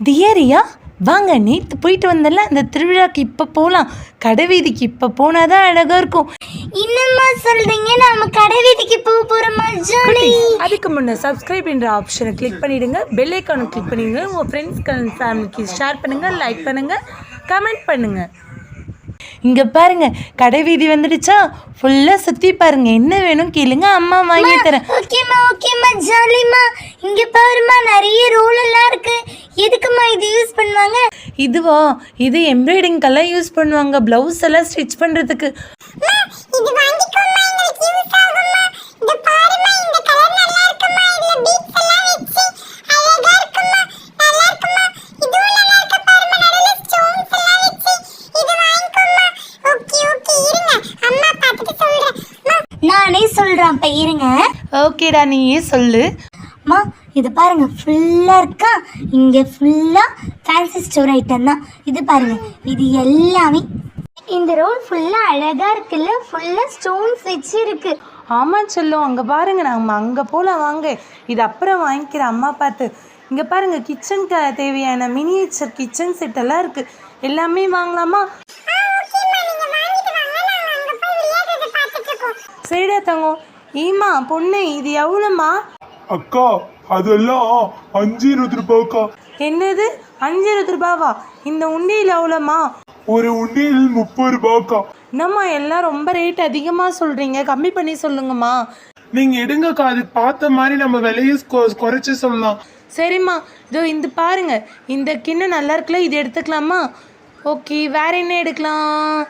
தியரியா வாங்க, நேற்று போயிட்டு வந்தல அந்த திருவிழாக்கு இப்போ போகலாம். கடைவீதிக்கு இப்போ போனால் தான் அழகாக இருக்கும். என்னம்மா சொல்கிறீங்க? நம்ம கடைவீதிக்கு போக போகிறோமா? ஜாலி. அதுக்கு முன்னே சப்ஸ்கிரைப் என்ற ஆப்ஷனை கிளிக் பண்ணிவிடுங்க, பெல் ஐக்கானை கிளிக் பண்ணிவிடுங்க, உங்கள் ஃப்ரெண்ட்ஸ் ஃபேமிலிக்கு ஷேர் பண்ணுங்கள், லைக் பண்ணுங்கள், கமெண்ட் பண்ணுங்கள். இங்கே பாருங்க, கடைவீதி வந்துடுச்சா, ஃபுல்லாக சுற்றி பாருங்க. என்ன வேணும் கேளுங்க, அம்மா வாங்கி தரேன். ஓகேம்மா ஓகேம்மா, ஜாலிம்மா. இங்கே பாருமா, நிறைய ரோல் எல்லாம் இருக்கு. எதுக்குமா இது யூஸ் பண்ணுவாங்க? இதுவா, இது எம்ப்ராய்டிங்கெல்லாம் யூஸ் பண்ணுவாங்க, ப்ளவுஸ் எல்லாம் ஸ்டிச் பண்ணுறதுக்கு. இது வாங்கிக்கோமா, உங்களுக்கு யூஸ் ஆகுமா? இந்த பாருமா, இந்த கலர் நல்லா இருக்குமா? இதுல பீட்ஸ் எல்லாம் வெச்சி அழகா இருக்குமா? நல்லா இருக்குமா? இதுவும் நல்லா இருக்கு பாருமா, நடுவுல ஸ்டோன்ஸ் எல்லாம் வெச்சி. இது வாங்கிக்கோமா. ஓகே ஓகே, இருங்க அம்மா பார்த்துட்டு சொல்றேன். நானே சொல்றேன், அப்ப இருங்க. ஓகேடா, நீயே சொல்லு. அம்மா இது பாருங்க, ஃபுல்லாக இருக்கா. இங்கே ஃபுல்லாக ஃபேன்சி ஸ்டோர் ஐட்டம் தான். இது பாருங்க, இது எல்லாமே. இந்த ரோல் ஃபுல்லாக அழகாக இருக்குல்ல, ஃபுல்லாக ஸ்டோன்ஸ் வச்சு இருக்கு. ஆமாம் செல்லும், அங்கே பாருங்க, நம்ம அங்கே போகலாம் வாங்க. இது அப்புறம் வாங்கிக்கிறேன் அம்மா பார்த்து. இங்கே பாருங்க, கிச்சனுக்கு தேவையான மினியேச்சர் கிச்சன் செட் எல்லாம் இருக்குது. எல்லாமே வாங்கலாமா? சரிடா தங்கம். ஈமா பொண்ணு, இது எவ்வளோம்மா? அக்கா அதெல்லாம் 5-20 ரூபாய்க்கா. என்னது 5-20 ரூபாவா? இந்த உண்டியில் எவ்வளோம்மா? ஒரு உண்டியல் 30 ரூபாய்க்கா. என்னம்மா எல்லாம் ரொம்ப ரேட் அதிகமாக சொல்கிறீங்க, கம்மி பண்ணி சொல்லுங்கம்மா. நீங்க எடுங்கக்கா, அதுக்கு பார்த்த மாதிரி நம்ம விலையை குறைச்சி சொல்லலாம். சரிம்மா, இதோ இந்த பாருங்க, இந்த கிண்ணம் நல்லா இருக்குல்ல, இது எடுத்துக்கலாமா? ஓகே, வேற என்ன எடுக்கலாம்?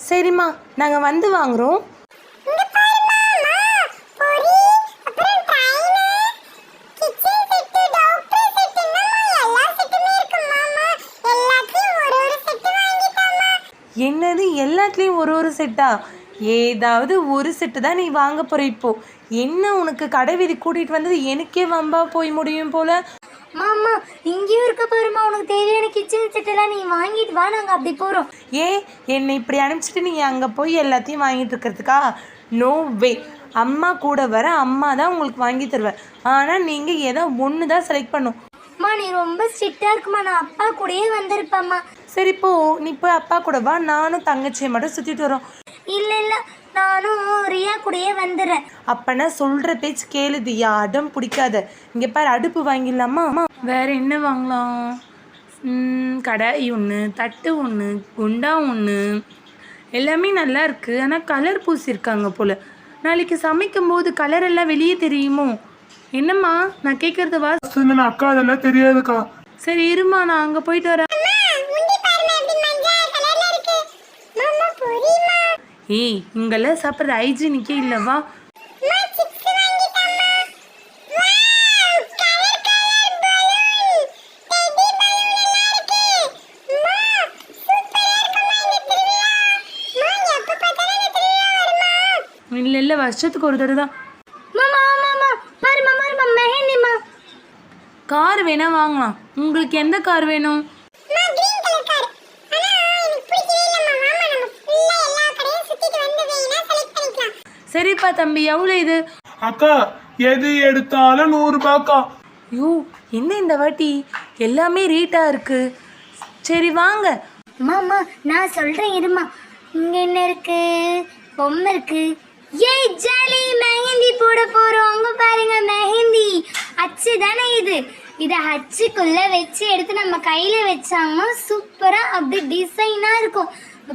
சரிம்மா, நாங்கள் வந்து வாங்குகிறோம். என்னது எல்லாத்துலேயும் ஒரு செட்டா? ஏதாவது ஒரு செட்டு தான் நீ வாங்க போகிற. இப்போ என்ன உனக்கு கடைவீதி கூட்டிகிட்டு வந்தது எனக்கே வம்பா போய் முடியும் போல. மாமா இங்கேயும் இருக்க பாருமா, உனக்கு தேவையான கிச்சன் செட்டெல்லாம் நீ வாங்கிட்டு வா, நாங்கள் அப்படி போகிறோம். ஏன் என்னை இப்படி அனுப்பிச்சிட்டு நீ அங்கே போய் எல்லாத்தையும் வாங்கிட்டு இருக்கிறதுக்கா? நோ வே. அம்மா கூட வர, அம்மா தான் உங்களுக்கு வாங்கி தருவேன். ஆனால் நீங்கள் ஏதோ ஒன்று தான் செலக்ட் பண்ணும். அம்மா நீ ரொம்ப ஸ்ட்ரிக்டாக இருக்குமா, நான் அப்பா கூடயே வந்திருப்பேம்மா. சரி போ, நீ போய் அப்பா கூட வா, நானும் தங்கச்சியை மட்டும் சுற்றிட்டு வரோம். இல்லை இல்லை, நானும் ரியா கூடயே வந்துடுறேன். அப்பனா சொல்கிற பேச்சு கேளு தியா, அடம் பிடிக்காத. இங்கே பாரு, அடுப்பு வாங்கிடலாமா? வேற என்ன வாங்கலாம்? கடாய் ஒன்று, தட்டு ஒன்று, குண்டா ஒன்று, எல்லாமே நல்லா இருக்குது. ஆனால் கலர் பூசியிருக்காங்க போல். நாளைக்கு சமைக்கும் போது கலர் எல்லாம் வெளியே தெரியுமோ? என்னம்மா நான் கேட்குறது வா. அக்கா அதெல்லாம் தெரியாதுக்கா. சரி இருமா, நான் அங்கே போயிட்டு வரேன். ஏய், இங்கெல்லாம் சாப்பிட்றது ஹைஜீனிக்கே இல்லைவா? இல்லை இல்லை, வருஷத்துக்கு ஒரு தடவை தான். கார் வேணா வாங்கலாம். உங்களுக்கு எந்த கார் வேணும்? சரிப்பா தம்பி, எவ்வளோ இது? அக்கா எது எடுத்தாலும் 100 ரூபாய்க்கா. ஐயோ, என்ன இந்த வாட்டி எல்லாமே ரேட்டாக இருக்கு. சரி வாங்க. மாமா நான் சொல்கிறேன் இருமா. இங்கே என்ன இருக்கு? பொம்மை இருக்கு. ஏய் ஜாலி, மெஹந்தி போட போகிறோம். அங்கே பாருங்க, மெஹந்தி அச்சு தானே இது. இதை அச்சுக்குள்ளே வச்சு எடுத்து நம்ம கையில் வச்சாங்கன்னா சூப்பராக அப்படி டிசைனாக இருக்கும்.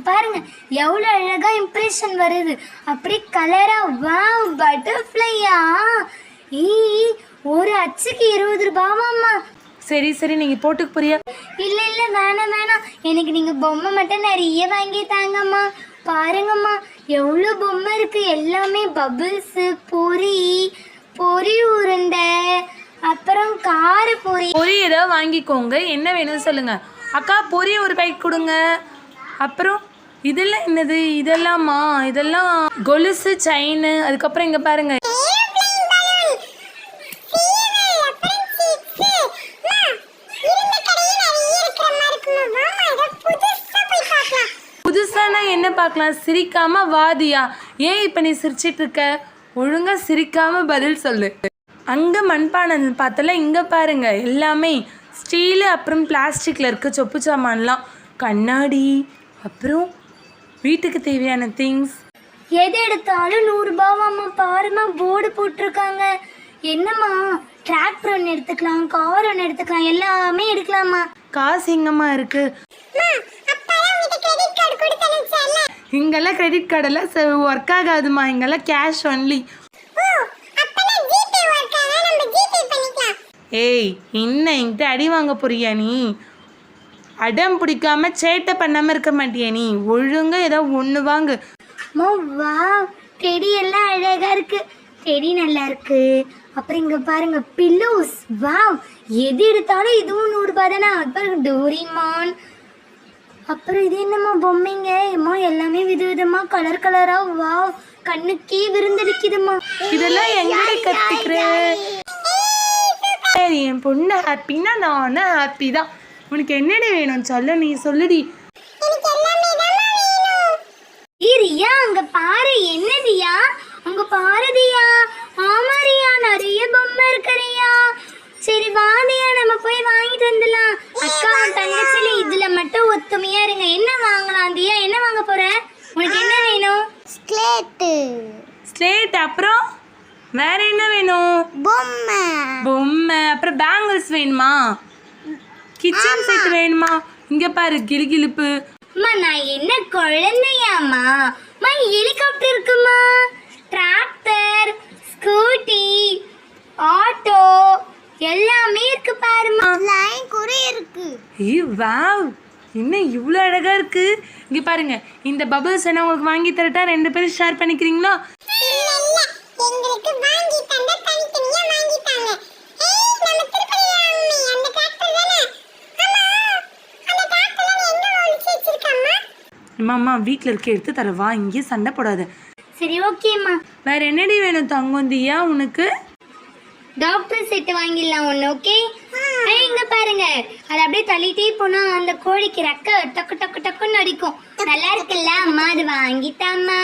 பாருங்க எவ்வளோ அழகா இம்ப்ரெஷன் வருது. அப்படி கலரா, வாவ் பட்டர்ஃப்ளையா. ஒரு அச்சுக்கு 20 ரூபாவாம்மா. சரி சரி, நீங்க போட்டுக்க போறியா? இல்ல இல்ல, வேணாம் வேணாம், எனக்கு நீங்க பொம்மை மட்டும் நிறைய வாங்கி தாங்கம்மா. பாருங்கம்மா எவ்வளோ பொம்மை இருக்கு. எல்லாமே பபிள்ஸ், பொரி உருண்டை, அப்புறம் கார பொரி. பொரி ஏதாவது வாங்கிக்கோங்க. என்ன வேணும்னு சொல்லுங்க. அக்கா பொரி ஒரு பேக்கெட் கொடுங்க. அப்புறம் இதெல்லாம் என்னது? இதெல்லாமா? இதெல்லாம் கொலுசு, செயின். அதுக்கப்புறம் இங்கே பாருங்க, புதுசானா என்ன பார்க்கலாம்? சிரிக்காம வாதியா? ஏன் இப்போ நீ சிரிச்சிட்டு இருக்க? ஒழுங்காக சிரிக்காம பதில் சொல்லு. அங்கே மண்பானை பார்த்தல, இங்கே பாருங்க எல்லாமே ஸ்டீலு அப்புறம் பிளாஸ்டிக்கில் இருக்க சொப்பு சாமான்லாம், கண்ணாடி, அப்புறம் வீட்டுக்கு தேவையான திங்ஸ். எது எடுத்தாலும் 100 ரூபாவாம்மா. பாருமா போர்டு போட்டிருக்காங்க. என்னம்மா டிராக்டர் ஒன்று எடுத்துக்கலாம், கார் ஒன்று எடுத்துக்கலாம், எல்லாமே எடுக்கலாமா? காசு எங்கம்மா இருக்கு? இங்கெல்லாம் கிரெடிட் கார்டெல்லாம் ஒர்க் ஆகாதுமா, இங்கெல்லாம் கேஷ் ஒன்லி. ஏய், என்ன என்கிட்ட அடி வாங்க போறியா நீ? அடம் பிடிக்காம சேட்டை பண்ணாமல் இருக்க மாட்டியா நீ? ஒழுங்கா ஏதோ ஒன்று வாங்கு. வா, டெடி எல்லாம் அழகா இருக்கு. டெடி நல்லா இருக்கு. அப்புறம் இங்க பாருங்க பில்லோஸ். வாவ், எது எடுத்தாலும் இதுவும் 100 ரூபாய் தானே. அப்புறம் டோரிமான். அப்புறம் இது என்னம்மா பொம்மைங்க? அம்மா எல்லாமே விதவிதமா கலர் கலரா. வாவ், கண்ணுக்கே விருந்தடிக்குதுமா. இதெல்லாம் எங்கடி கற்றுக்கிறேன்? சரி, என் பொண்ணு ஹாப்பின்னா நானும் ஹாப்பி தான். உனக்கு என்னடி வேணும் சொல்ல, நீ சொல்லுடி. ரியா, அங்க பாரு. என்னதியா அங்க பாருதியா? ஆமா ரியா, நிறைய பொம்மை இருக்கு ரியா. சரி வாதியா, நம்ம போய் வாங்கிட்டு வந்துடலாம். அக்கா தங்கச்சில இதுல மட்டும் ஒத்துமையா இருங்க. என்ன வாங்கலாம் தியா? என்ன வாங்க போற? உனக்கு என்ன வேணும்? ஸ்லேட். அப்புறம் வேற என்ன வேணும்? பொம்மை. அப்புறம் பேங்கிள்ஸ் வேணுமா? கிச்சன் செட் வேணுமா? இங்க பாரு கிளிகிளிப்பு. அம்மா நான் என்ன குழந்தையாம்மா? ஹெலிகாப்டர் இருக்குமா, டிராக்டர், ஸ்கூட்டி, ஆட்டோ எல்லாமே இருக்கு பாருமா. லைன் கூட இருக்கு. ஏய் வாவ், என்ன இவ்வளோ அழகா இருக்கு. இங்க பாருங்க, இந்த பபிள்ஸ் என்ன உங்களுக்கு வாங்கி தரட்டா? 2 பேரும் ஷேர் பண்ணிக்கிறீங்களா? அம்மா வீட்டில் இருக்க எடுத்து தரவா, இங்கே சண்டை போடாத. சரி ஓகேம்மா. வேற என்னடி வேணும் தங்கந்தியா உனக்கு? டாக்டர் செட் வாங்கிடலாம் ஒன்று. ஓகே, இங்க பாருங்க, அது அப்படியே தள்ளிட்டே போனா அந்த கோழிக்கு ரெக்க டக்கு டக்கு டக்குன்னு அடிக்கும். நல்லா இருக்குல்ல அம்மா? அது வாங்கிட்டாம்மா.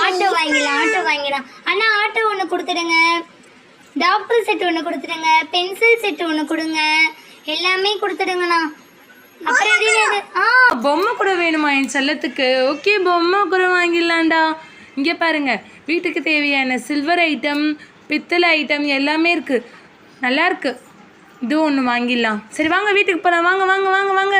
ஆட்டோ வாங்கிடலாம். அண்ணா ஆட்டோ ஒன்று கொடுத்துடுங்க, டாக்டர் செட் ஒன்று கொடுத்துடுங்க, பென்சில் செட் ஒன்று கொடுங்க, எல்லாமே கொடுத்துடுங்கண்ணா. அப்புறம் பொம்மை கூட வேணுமா என் செல்லத்துக்கு? ஓகே, பொம்மை கூட வாங்கிடலாம்டா. இங்கே பாருங்க, வீட்டுக்கு தேவையான சில்வர் ஐட்டம், பித்தளை ஐட்டம் எல்லாமே இருக்கு. நல்லா இருக்கு. இது ஒன்று வாங்கிடலாம். சரி வாங்க வீட்டுக்கு போகலாம். வாங்க வாங்க வாங்க வாங்க.